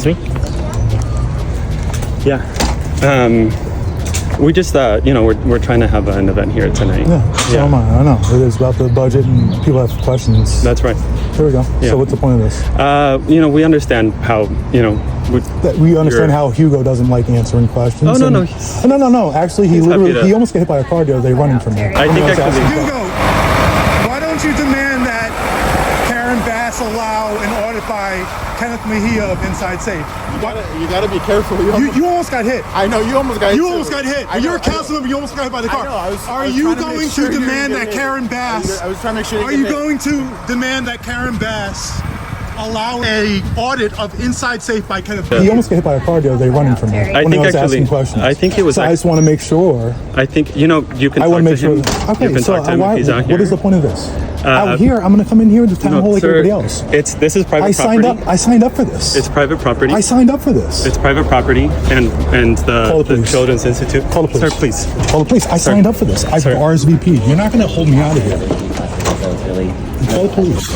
me? Yeah. We just, we're trying to have an event here tonight. Yeah, so am I know. It is about the budget and people have questions. That's right. There we go. Yeah. So what's the point of this? We understand how, we understand how Hugo doesn't like answering questions. Oh, no. No. Actually, he almost got hit by a car the other day running from me. I think actually... Hugo, why don't you demand that Karen Bass allow an audit by Kenneth Mejia of Inside Safe? You gotta be careful. You almost got hit. I know, you almost got hit. You almost got hit. You're a councilman, but you almost got hit by the car. Are you going to demand that Karen Bass... I was trying to make sure Are you going to demand that Karen Bass allow a audit of Inside Safe by Kenneth Mejia? He almost got hit by a car the other day running from me. I think actually... I think it was... So I just want to make sure... I think, you can talk to him. Okay, you can so talk to him if he's out here. what is the point of this? Out here, I'm going to come in here to town hall like everybody else. This is private property. I signed up for this. It's private property. I signed up for this. It's private property, and the Children's Institute. Call the police. Sir, please. Call the police. I signed up for this. I've RSVP'd. You're not going to hold me out of here. Call the police.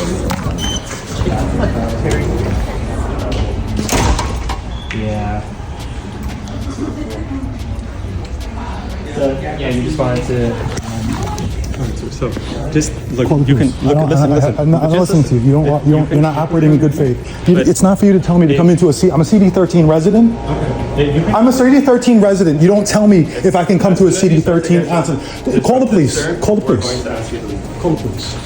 Yeah. So you just wanted to. So just look. You can look. Listen. I'm not listening to you. You're not operating in good faith. It's not for you to tell me to come into a I'm a CD13 resident. Okay. I'm a CD13 resident. You don't tell me if I can come to a CD13. Call the police. Call the police. Call the police.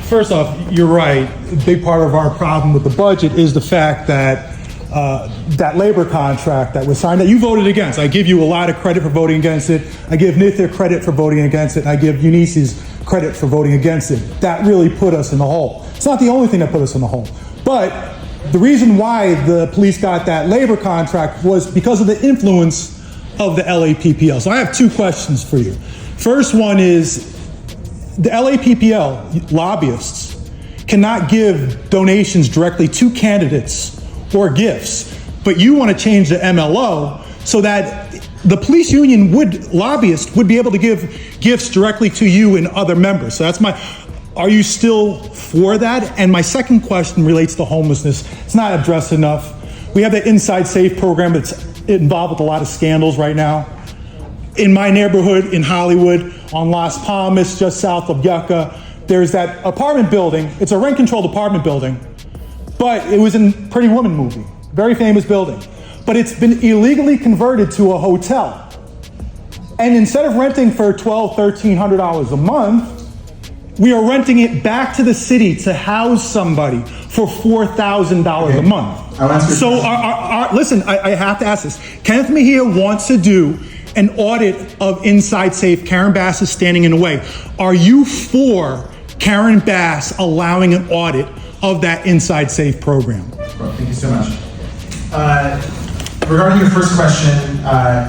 First off, you're right. A big part of our problem with the budget is the fact that that labor contract that was signed that you voted against. I give you a lot of credit for voting against it. I give Nithya credit for voting against it. I give Eunice's credit for voting against it. That really put us in the hole. It's not the only thing that put us in the hole. But the reason why the police got that labor contract was because of the influence of the LAPPL. So I have two questions for you. First one is the LAPPL lobbyists cannot give donations directly to candidates or gifts, but you want to change the MLO so that the police union lobbyists would be able to give gifts directly to you and other members. So are you still for that? And my second question relates to homelessness. It's not addressed enough. We have the Inside Safe program that's involved with a lot of scandals right now. In my neighborhood in Hollywood, on Las Palmas, just south of Yucca, there's that apartment building. It's a rent-controlled apartment building, but it was in Pretty Woman movie, very famous building. But it's been illegally converted to a hotel. And instead of renting for $1,200, $1,300 a month, we are renting it back to the city to house somebody for $4,000 a month. So listen, I have to ask this. Kenneth Mejia wants to do an audit of Inside Safe. Karen Bass is standing in the way. Are you for Karen Bass allowing an audit of that Inside Safe program? Thank you so much. Regarding your first question,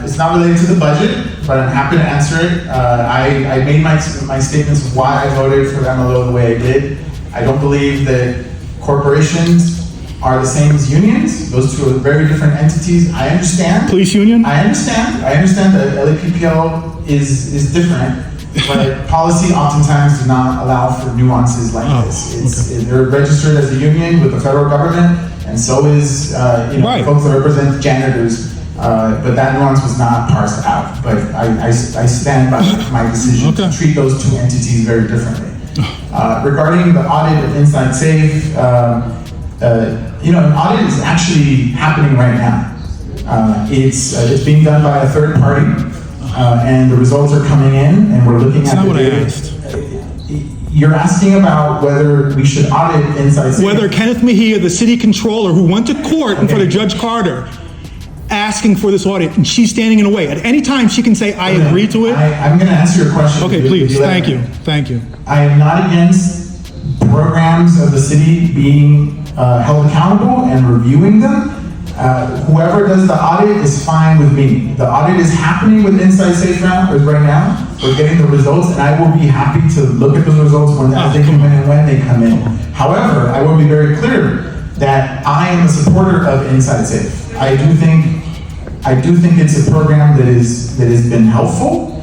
it's not related to the budget, but I'm happy to answer it. I made my statements of why I voted for the MLO the way I did. I don't believe that corporations are the same as unions. Those two are very different entities. I understand. Police union? I understand that LAPPL is different, but policy oftentimes does not allow for nuances like this. They're registered as a union with the federal government, and so is folks that represent janitors. But that nuance was not parsed out. But I stand by my decision to treat those two entities very differently. Regarding the audit of Inside Safe, an audit is actually happening right now. It's being done by a third party, and the results are coming in, and we're looking at the data. You're asking about whether we should audit Inside Safe. Whether Kenneth Mejia, the city controller who went to court in front of Judge Carter, asking for this audit, and she's standing in the way. At any time, she can say, I agree to it. I'm going to answer your question. Okay, please. Thank you. I am not against programs of the city being held accountable and reviewing them. Whoever does the audit is fine with me. The audit is happening with Inside Safe now, right now. We're getting the results, and I will be happy to look at those results as they come in and when they come in. However, I will be very clear that I am a supporter of Inside Safe. I do think it's a program that has been helpful.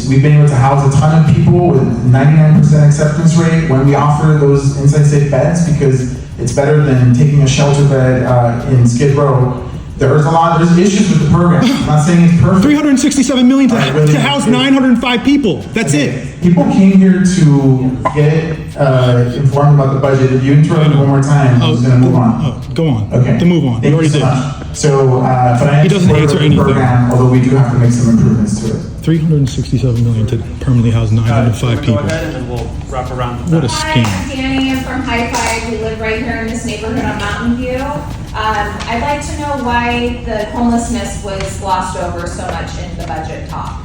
We've been able to house a ton of people with 99% acceptance rate when we offer those Inside Safe beds, because it's better than taking a shelter bed in Skid Row. There's issues with the program. I'm not saying it's perfect. $367 million to house 905 people. That's it. People came here to get informed about the budget. If you interrupt me one more time, I'm just going to move on. Go on. Okay. To move on. Thank You already so did. much. So, but I am He doesn't supportive answer of the anything. program, although we do have to make some improvements to it. $367 million to permanently house 905 Go people. ahead and then we'll wrap around the What a back. Hi, scam. I'm Danny. I'm from High Five. We live right here in this neighborhood on Mountain View. I'd like to know why the homelessness was glossed over so much in the budget talk,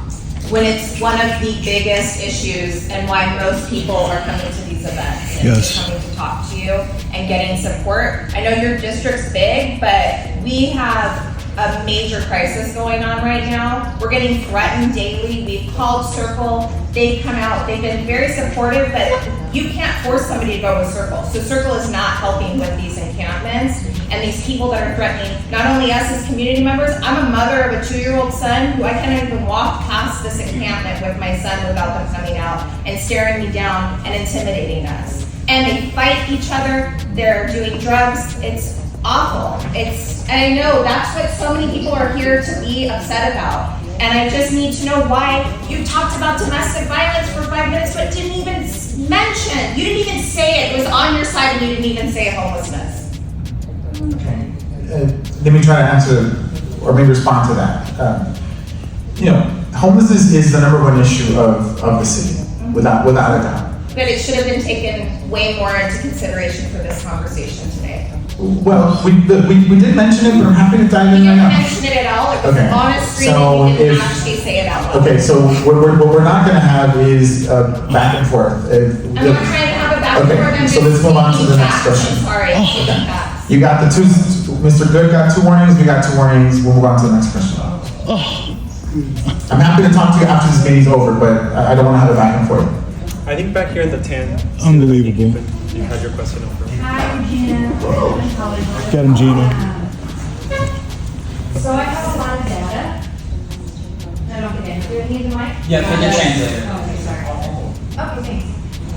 when it's one of the biggest issues, and why most people are coming to these events and Yes. coming to talk to you and getting support. I know your district's big, but we have a major crisis going on right now. We're getting threatened daily. We've called Circle. They've come out. They've been very supportive, but you can't force somebody to go with Circle. So Circle is not helping with these encampments and these people that are threatening not only us as community members. I'm a mother of a 2-year-old son who I can't even walk past this encampment with my son without them coming out and staring me down and intimidating us. And they fight each other. They're doing drugs. It's awful. And I know that's what so many people are here to be upset about. And I just need to know why you talked about domestic violence for 5 minutes, but didn't even mention, you didn't even say it was on your side, and you didn't even say homelessness. Okay. Let me try to answer, or maybe respond to that. Homelessness is the #1 issue of the city, without a doubt. But it should have been taken way more into consideration for this conversation today. Well, we did mention it, but I'm happy to dive in You right didn't now. mention it at all. It was Okay. on a screen, So and you didn't if- actually say it out loud. Okay, so what we're not going to have is back and forth. I'm not trying to have a back and Okay, forth. I'm so just let's move on to speaking the next facts. question. I'm sorry, I'm speaking facts. You got the two, Mr. Good got 2 warnings, we got 2 warnings, we'll move on to the next question. I'm happy to talk to you after this meeting's over, but I don't want to have a back and forth. I think back here in the tan. Unbelievable. You had your question over. Hi, Gina. Get him, Gina. So I have a lot of data. I don't get it. Do I need the mic? Yeah, for the translator. Okay, sorry. Okay, thanks.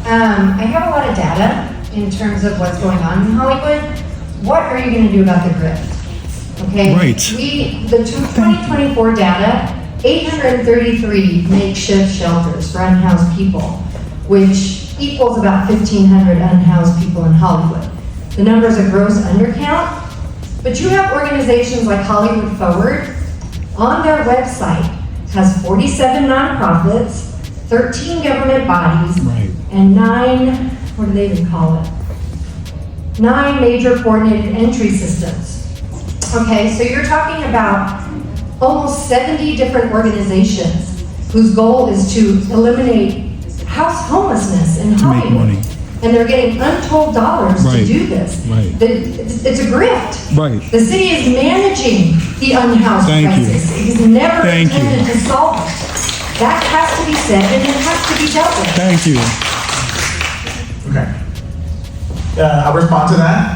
I have a lot of data in terms of what's going on in Hollywood. What are you going to do about the grift? Okay. Right. The 2024 data, 833 makeshift shelters for unhoused people, which equals about 1,500 unhoused people in Hollywood. The number is a gross undercount, but you have organizations like Hollywood Forward on their website, has 47 nonprofits, 13 government bodies, Right. and 9, what do they even call it? 9 major coordinated entry systems. Okay, so you're talking about almost 70 different organizations whose goal is to eliminate house homelessness in To make Hollywood. money. And they're getting untold dollars to Right, do this. right. It's a grift. Right. The city is managing the unhoused Thank you. crisis. It is never Thank you. intended to solve it. That has to be said, and it has to be dealt with. Thank you. Okay. I'll respond to that.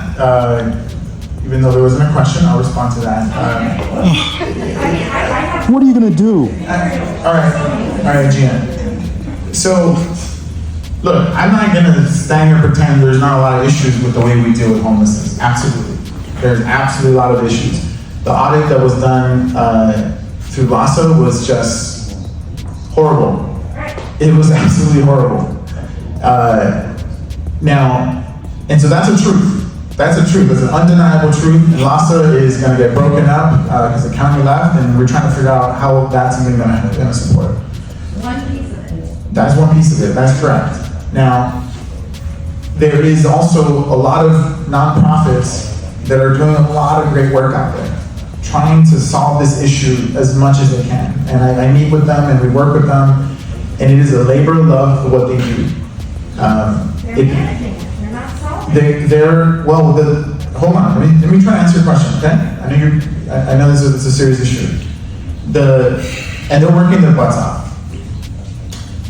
Even though there wasn't a question, I'll respond to that. What are you going to do? All right, Gina. So, look, I'm not going to stand here and pretend there's not a lot of issues with the way we deal with homelessness. Absolutely. There's absolutely a lot of issues. The audit that was done through LASA was just horrible. It was absolutely horrible. And so that's a truth. That's a truth. It's an undeniable truth. And LASA is going to get broken up because the county left, and we're trying to figure out how that's something going to support. One piece of it. That's one piece of it. That's correct. Now, there is also a lot of nonprofits that are doing a lot of great work out there, trying to solve this issue as much as they can. And I meet with them and we work with them, and it is a labor of love for what they do. They're managing it. They're not solving it. hold on. Let me try to answer your question, okay? I know this is a serious issue. And they're working their butts out.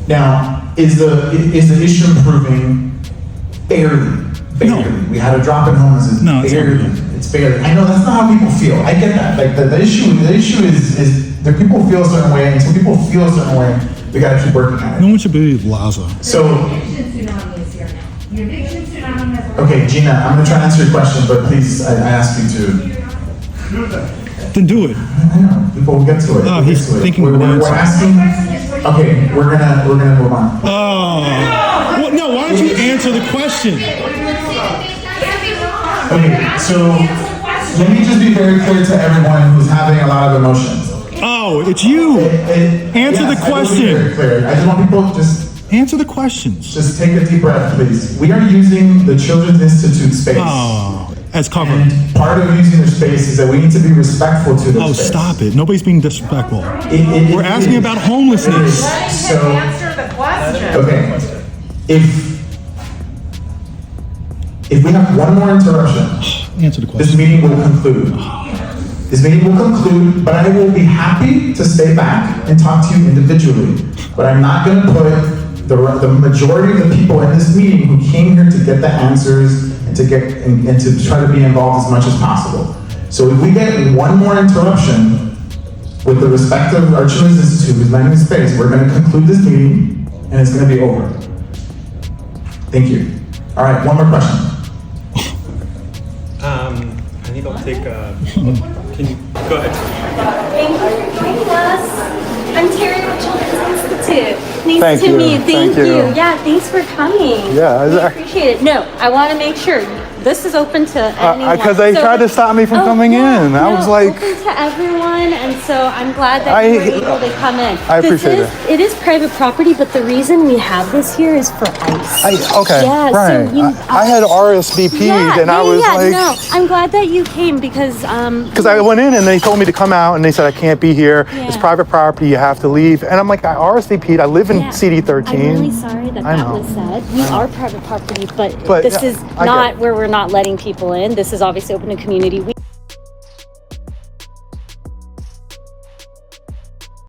Now, is the issue improving? Barely. No. We had a drop in homelessness. No, it's barely. not. It's barely. I know that's not how people feel. I get that. Like the issue is that people feel a certain way, and until people feel a certain way, we gotta keep working at No it. one should believe Laza. So, Eviction tsunami is here now. The eviction tsunami has already. okay, Gina, I'm gonna try to answer your question, but please, I ask you to. Then do it. I know, people will get to it. Oh, We'll he's get to it. thinking We're of an asking. answer. Okay, we're gonna move on. Oh. Well, no, why don't you answer the question? Okay, so let me just be very clear to everyone who's having a lot of emotions. Oh, it's you. Answer the Yes, I will be very question. clear. I just want people to just Answer the questions. take a deep breath, please. We are using the Children's Institute space. Oh, as cover. And part of using their space is that we need to be respectful to their Oh, space. stop it. Nobody's being disrespectful. We're It asking is. about homelessness. So, Answer the question. okay, if we have one more interruption, Answer the this question. meeting will conclude. This meeting will conclude, but I will be happy to stay back and talk to you individually. But I'm not going to put the majority of the people in this meeting who came here to get the answers and to try to be involved as much as possible. So if we get one more interruption with the respect of our Children's Institute, who's lending space, we're going to conclude this meeting and it's going to be over. Thank you. All right, one more question. I think I'll take. Can you go ahead? Thank you for joining us. I'm Terry with Children's Institute. Nice Thank to you. meet you. Thank you. Yeah, thanks for coming. Yeah, we appreciate it. No, I want to make sure this is open to anyone. because they tried to stop me from coming in. I was like, open to everyone, and so I'm glad that you were able to come in. I appreciate it. It is private property, but the reason we have this here is for ICE. Okay, Yeah, right. so you, I had RSVP'd and I was like, no, I'm glad that you came because I went in and they told me to come out and they said I can't be here. It's Yeah. private property. You have to leave. And I'm like, I RSVP'd. I live in Yeah. CD13. I'm really sorry that I that know. was said. We are private property, but But, this yeah, is I not get it. where we're not letting people in. This is obviously open to community.